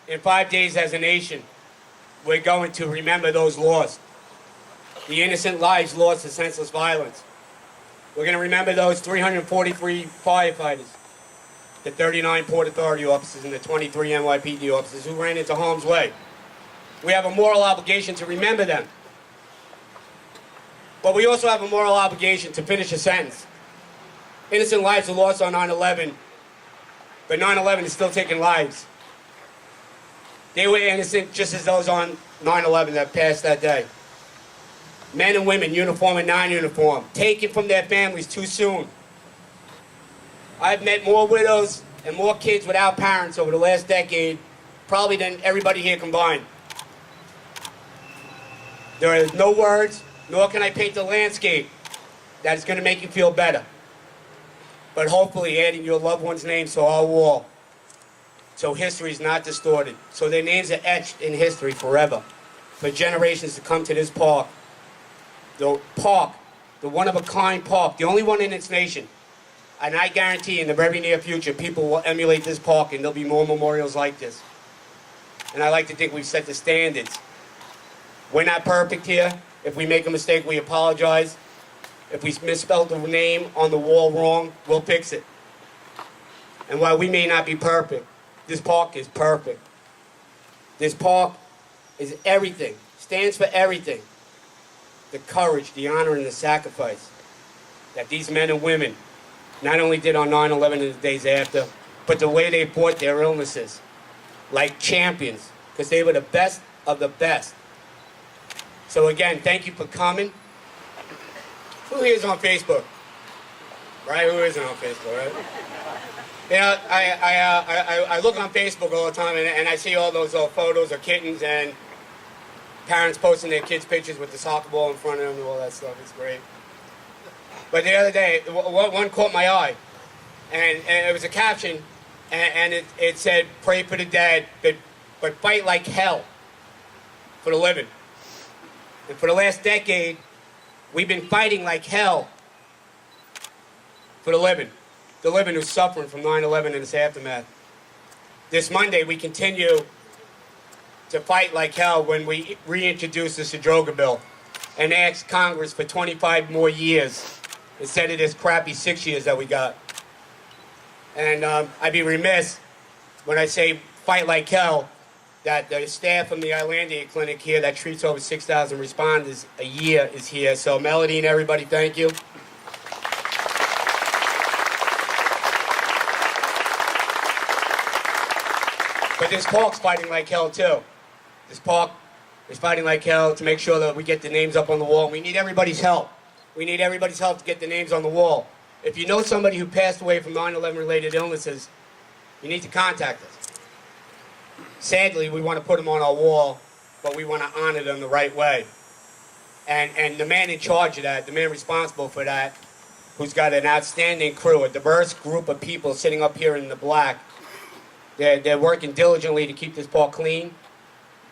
In 5 days as a nation, we're going to remember those lost. The innocent lives lost to senseless violence. We're going to remember those 343 firefighters, the 39 Port Authority officers, and the 23 NYPD officers who ran into harm's way. We have a moral obligation to remember them. But we also have a moral obligation to finish a sentence. Innocent lives are lost on 9/11, but 9/11 is still taking lives. They were innocent just as those on 9/11 that passed that day. Men and women, uniform and non-uniform, taken from their families too soon. I've met more widows and more kids without parents over the last decade, probably than everybody here combined. There are no words, nor can I paint the landscape that is going to make you feel better. But hopefully adding your loved one's names to our wall, so history is not distorted, so their names are etched in history forever, for generations to come to this park. The park, the one-of-a-kind park, the only one in its nation. And I guarantee in the very near future, people will emulate this park and there'll be more memorials like this. And I like to think we've set the standards. We're not perfect here. If we make a mistake, we apologize. If we misspelled the name on the wall wrong, we'll fix it. And while we may not be perfect, this park is perfect. This park is everything, stands for everything. The courage, the honor, and the sacrifice that these men and women not only did on 9/11 and the days after, but the way they fought their illnesses like champions, because they were the best of the best. So again, thank you for coming. Who here is on Facebook? Right? Who isn't on Facebook, right? You know, I look on Facebook all the time and I see all those photos of kittens and parents posting their kids' pictures with the soccer ball in front of them and all that stuff. It's great. But the other day, one caught my eye. And it was a caption, and it said, "Pray for the dead, but fight like hell for the living." And for the last decade, we've been fighting like hell for the living who's suffering from 9/11 and its aftermath. This Monday, we continue to fight like hell when we reintroduce the Sadroga bill and ask Congress for 25 more years instead of this crappy 6 years that we got. And I'd be remiss when I say fight like hell that the staff from the Islandia Clinic here that treats over 6,000 responders a year is here. So Melody and everybody, thank you. But this park's fighting like hell too. This park is fighting like hell to make sure that we get the names up on the wall. We need everybody's help. We need everybody's help to get the names on the wall. If you know somebody who passed away from 9/11 related illnesses, you need to contact us. Sadly, we want to put them on our wall, but we want to honor them the right way. And the man in charge of that, the man responsible for that, who's got an outstanding crew, a diverse group of people sitting up here in the black, they're working diligently to keep this park clean,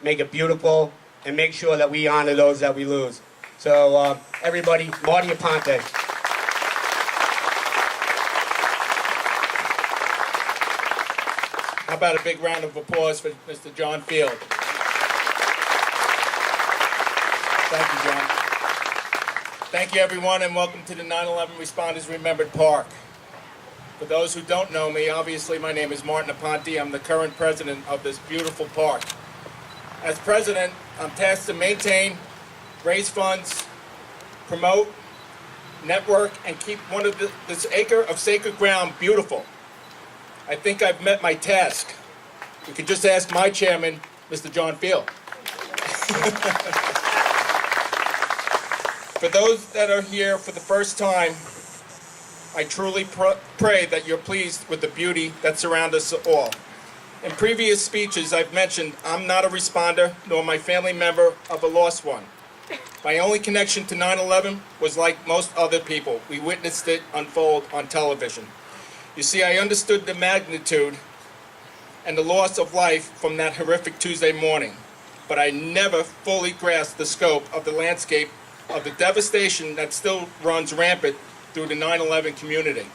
make it beautiful, and make sure that we honor those that we lose. So everybody, Marty Aponte. How about a big round of applause for Mr. John Field? Thank you, John. Thank you, everyone, and welcome to the 9/11 Responders Remembered Park. For those who don't know me, obviously my name is Martin Aponte. I'm the current president of this beautiful park. As president, I'm tasked to maintain, raise funds, promote, network, and keep this acre of sacred ground beautiful. I think I've met my task. You can just ask my chairman, Mr. John Field. For those that are here for the first time, I truly pray that you're pleased with the beauty that surrounds us all. In previous speeches, I've mentioned I'm not a responder, nor my family member of a lost one. My only connection to 9/11 was like most other people. We witnessed it unfold on television. You see, I understood the magnitude and the loss of life from that horrific Tuesday morning, but I never fully grasped the scope of the landscape of the devastation that still runs rampant through the 9/11 community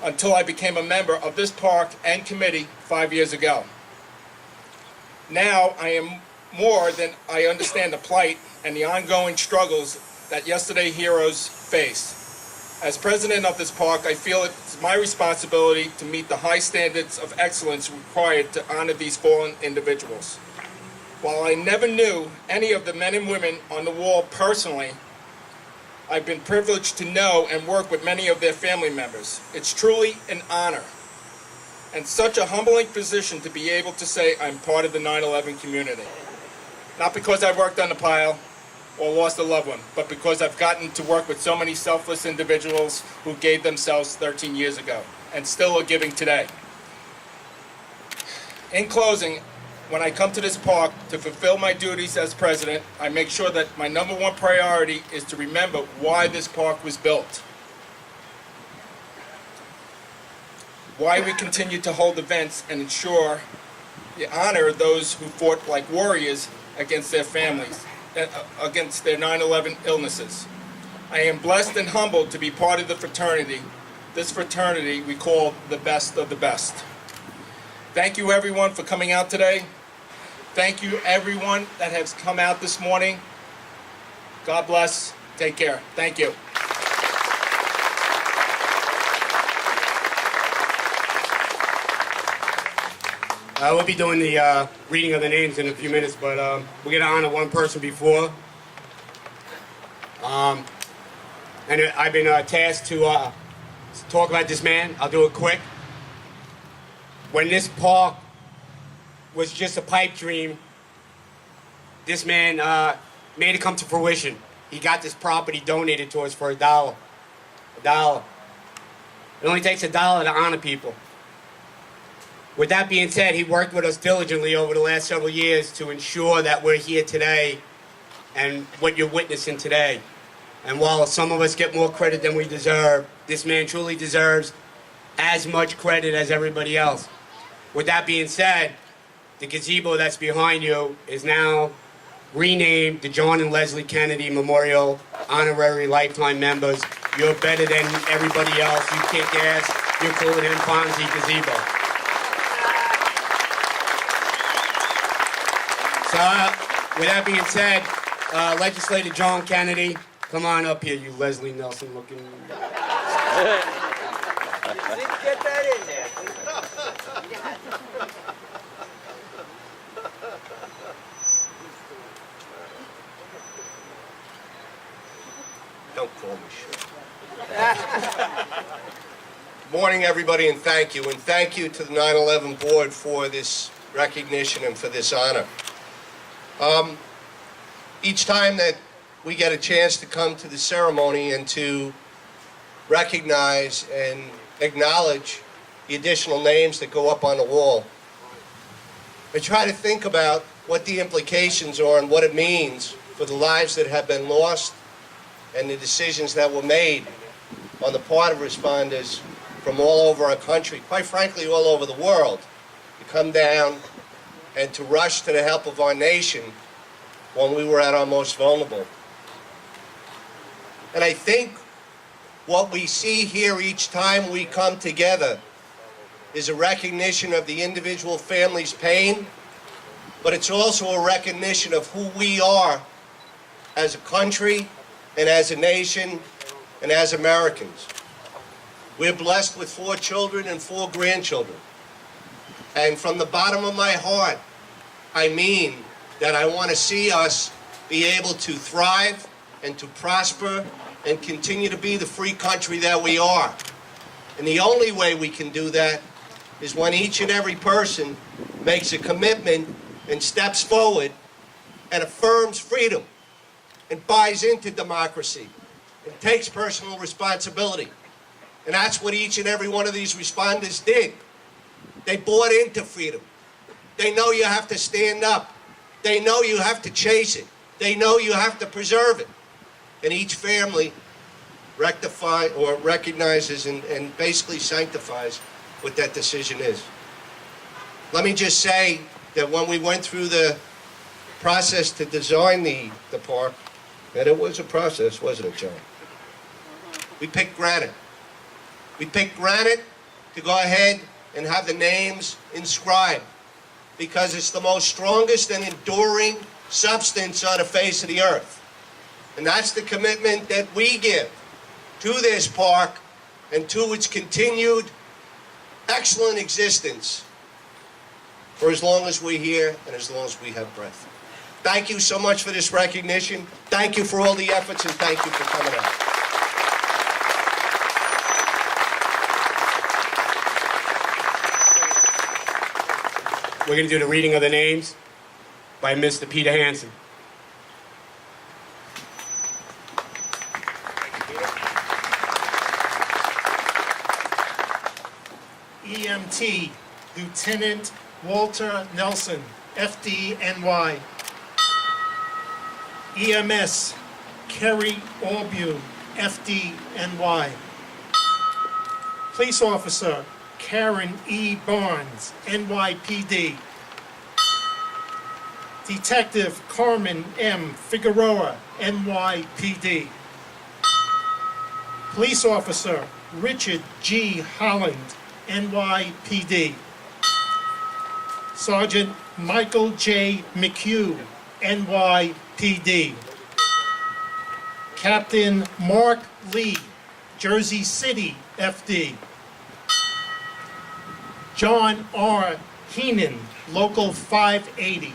until I became a member of this park and committee 5 years ago. Now I am more than I understand the plight and the ongoing struggles that yesterday heroes face. As president of this park, I feel it's my responsibility to meet the high standards of excellence required to honor these fallen individuals. While I never knew any of the men and women on the wall personally, I've been privileged to know and work with many of their family members. It's truly an honor and such a humbling position to be able to say I'm part of the 9/11 community. Not because I worked on the pile or lost a loved one, but because I've gotten to work with so many selfless individuals who gave themselves 13 years ago and still are giving today. In closing, when I come to this park to fulfill my duties as president, I make sure that my number one priority is to remember why this park was built, why we continue to hold events and ensure you honor those who fought like warriors against their families, against their 9/11 illnesses. I am blessed and humbled to be part of the fraternity, this fraternity we call the best of the best. Thank you everyone for coming out today. Thank you everyone that has come out this morning. God bless. Take care. Thank you. We'll be doing the reading of the names in a few minutes, but we're going to honor one person before. And I've been tasked to talk about this man. I'll do it quick. When this park was just a pipe dream, this man made it come to fruition. He got this property donated to us for $1. $1. It only takes $1 to honor people. With that being said, he worked with us diligently over the last several years to ensure that we're here today and what you're witnessing today. And while some of us get more credit than we deserve, this man truly deserves as much credit as everybody else. With that being said, the gazebo that's behind you is now renamed the John and Leslie Kennedy Memorial Honorary Lifetime Members. You're better than everybody else. You kick ass. You're cooler than Fonzie Gazebo. So, with that being said, Legislator John Kennedy, come on up here, you Leslie Nelson looking. Get that in there. Don't call me shit. Morning, everybody, and thank you. And thank you to the 9/11 board for this recognition and for this honor. Each time that we get a chance to come to the ceremony and to recognize and acknowledge the additional names that go up on the wall, I try to think about what the implications are and what it means for the lives that have been lost and the decisions that were made on the part of responders from all over our country, quite frankly all over the world, to come down and to rush to the help of our nation when we were at our most vulnerable. And I think what we see here each time we come together is a recognition of the individual family's pain, but it's also a recognition of who we are as a country and as a nation and as Americans. We're blessed with 4 children and 4 grandchildren. And from the bottom of my heart, I mean that I want to see us be able to thrive and to prosper and continue to be the free country that we are. And the only way we can do that is when each and every person makes a commitment and steps forward and affirms freedom and buys into democracy and takes personal responsibility. And that's what each and every one of these responders did. They bought into freedom. They know you have to stand up. They know you have to chase it. They know you have to preserve it. And each family recognizes and basically sanctifies what that decision is. Let me just say that when we went through the process to design the park, and it was a process, wasn't it, John? We picked granite. We picked granite to go ahead and have the names inscribed. because it's the most strongest and enduring substance on the face of the earth. And that's the commitment that we give to this park and to its continued excellent existence for as long as we're here and as long as we have breath. Thank you so much for this recognition. Thank you for all the efforts, and thank you for coming out. We're going to do the reading of the names by Mr. Peter Hansen. EMT, Lieutenant Walter Nelson, FDNY. EMS, Kerry Albion, FDNY. Police Officer, Karen E. Barnes, NYPD. Detective Carmen M. Figueroa, NYPD. Police Officer Richard G. Holland, NYPD. Sergeant Michael J. McHugh, NYPD. Captain Mark Lee, Jersey City, FD. John R. Heenan, Local 580.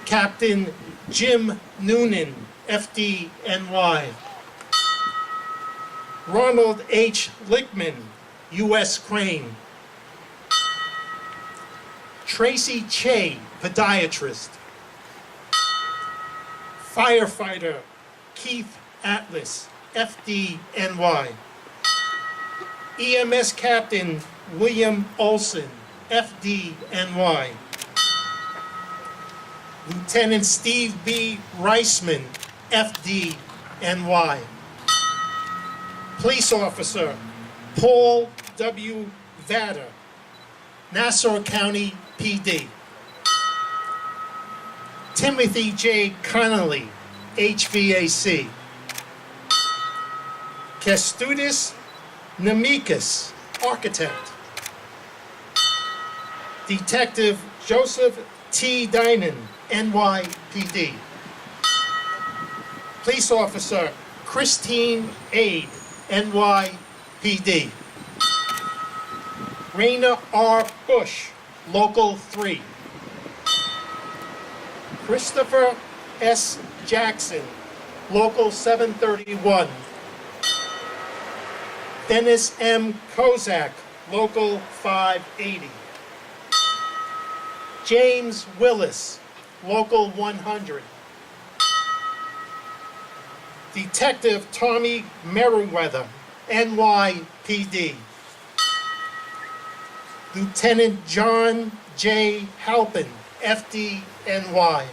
Captain Jim Noonan, FDNY. Ronald H. Lickman, U.S. Crane. Tracy Che, podiatrist. Firefighter Keith Atlas, FDNY. EMS Captain William Olson, FDNY. Lieutenant Steve B. Reisman, FDNY. Police Officer Paul W. Vader, Nassau County PD. Timothy J. Connolly, HVAC. Kestudis Namikas, architect. Detective Joseph T. Dinan, NYPD. Police Officer Christine Aid, NYPD. Raina R. Bush, Local 3. Christopher S. Jackson, Local 731. Dennis M. Kozak, Local 580. James Willis, Local 100. Detective Tommy Merriweather, NYPD. Lieutenant John J. Halpin, FDNY.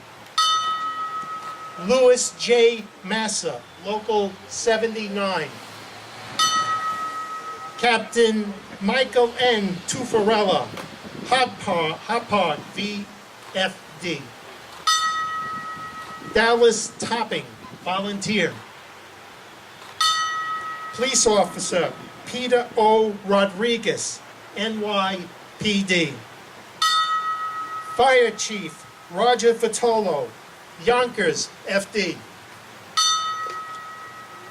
Louis J. Massa, Local 79. Captain Michael N. Tufarella, Hopard, VFD. Dallas Topping, volunteer. Police Officer Peter O. Rodriguez, NYPD. Fire Chief Roger Vitolo, Yonkers, FD.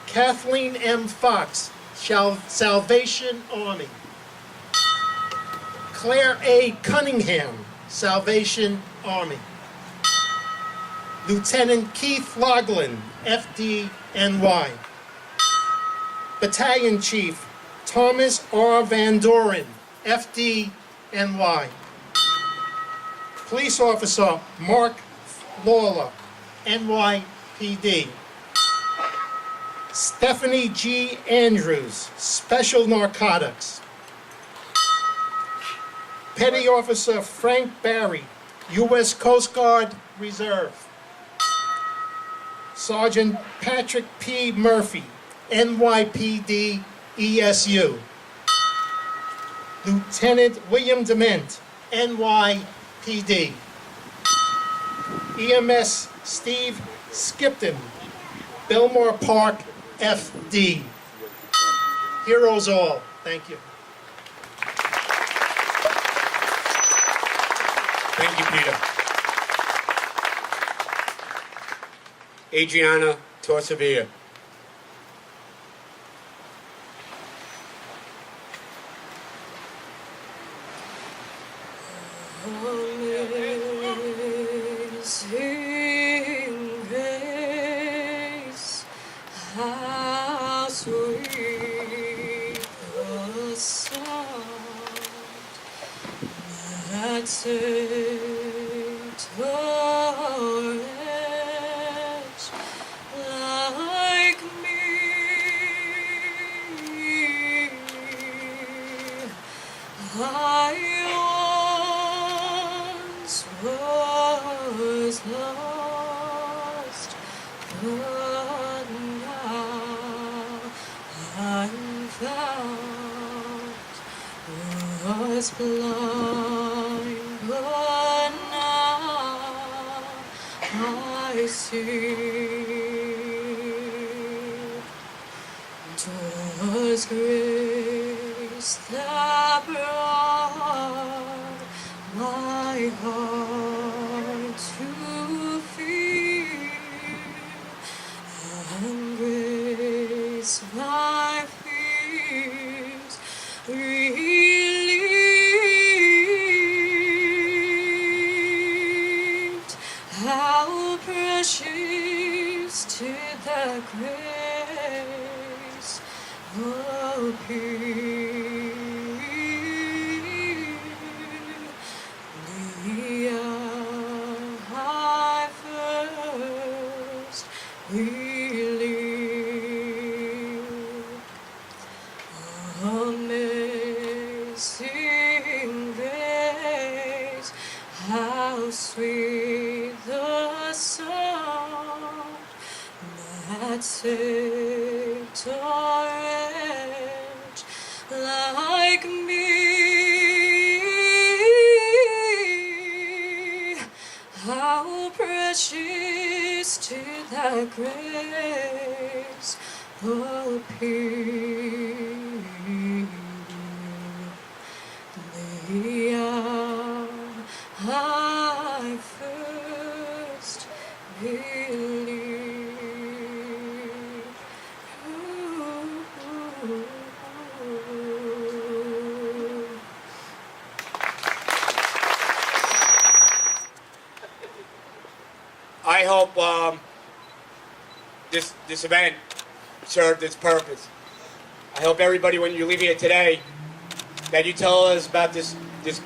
Kathleen M. Fox, Salvation Army. Claire A. Cunningham, Salvation Army. Lieutenant Keith Loughlin, FDNY. Battalion Chief Thomas R. Van Doren, FDNY. Police Officer Mark Lawler, NYPD. Stephanie G. Andrews, Special Narcotics. Petty Officer Frank Barry, U.S. Coast Guard Reserve. Sergeant Patrick P. Murphy, NYPD ESU. Lieutenant William Dement, NYPD. EMS Steve Skipton, Belmore Park, FD. Heroes all. Thank you. Thank you, Peter. Adriana Torsavia. Amazing grace, how sweet the sound that saved a wretch like me. I once was lost, but now I'm found. Was blind, but now I see. 'Twas grace that brought my heart to feel, and grace my fears relieved. How precious to the grace appear. I first believed. Amazing grace, how sweet the sound that saved a wretch like me. How precious to thy grace appear. The hour I first believed. I hope this event served its purpose. I hope everybody, when you leave here today, that you tell us about this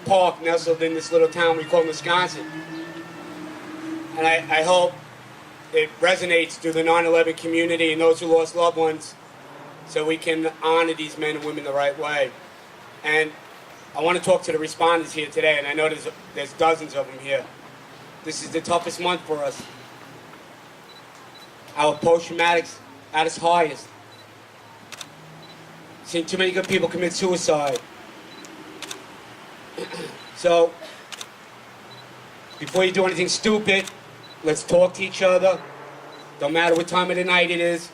park nestled in this little town we call Nesconset. And I hope it resonates through the 9/11 community and those who lost loved ones, so we can honor these men and women the right way. And I want to talk to the responders here today, and I know there's dozens of them here. This is the toughest month for us. Our post-traumatics at its highest. Seen too many good people commit suicide. So, before you do anything stupid, let's talk to each other. Don't matter what time of the night it is.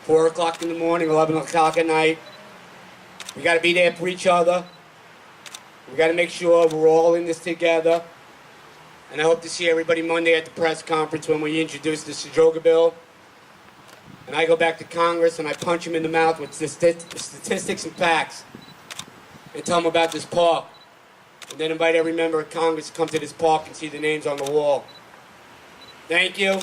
4 o'clock in the morning, 11 o'clock at night. We got to be there for each other. We got to make sure we're all in this together. And I hope to see everybody Monday at the press conference when we introduce the Sadroga bill. And I go back to Congress and I punch him in the mouth with statistics and facts. And tell him about this park. And then invite every member of Congress to come to this park and see the names on the wall. Thank you.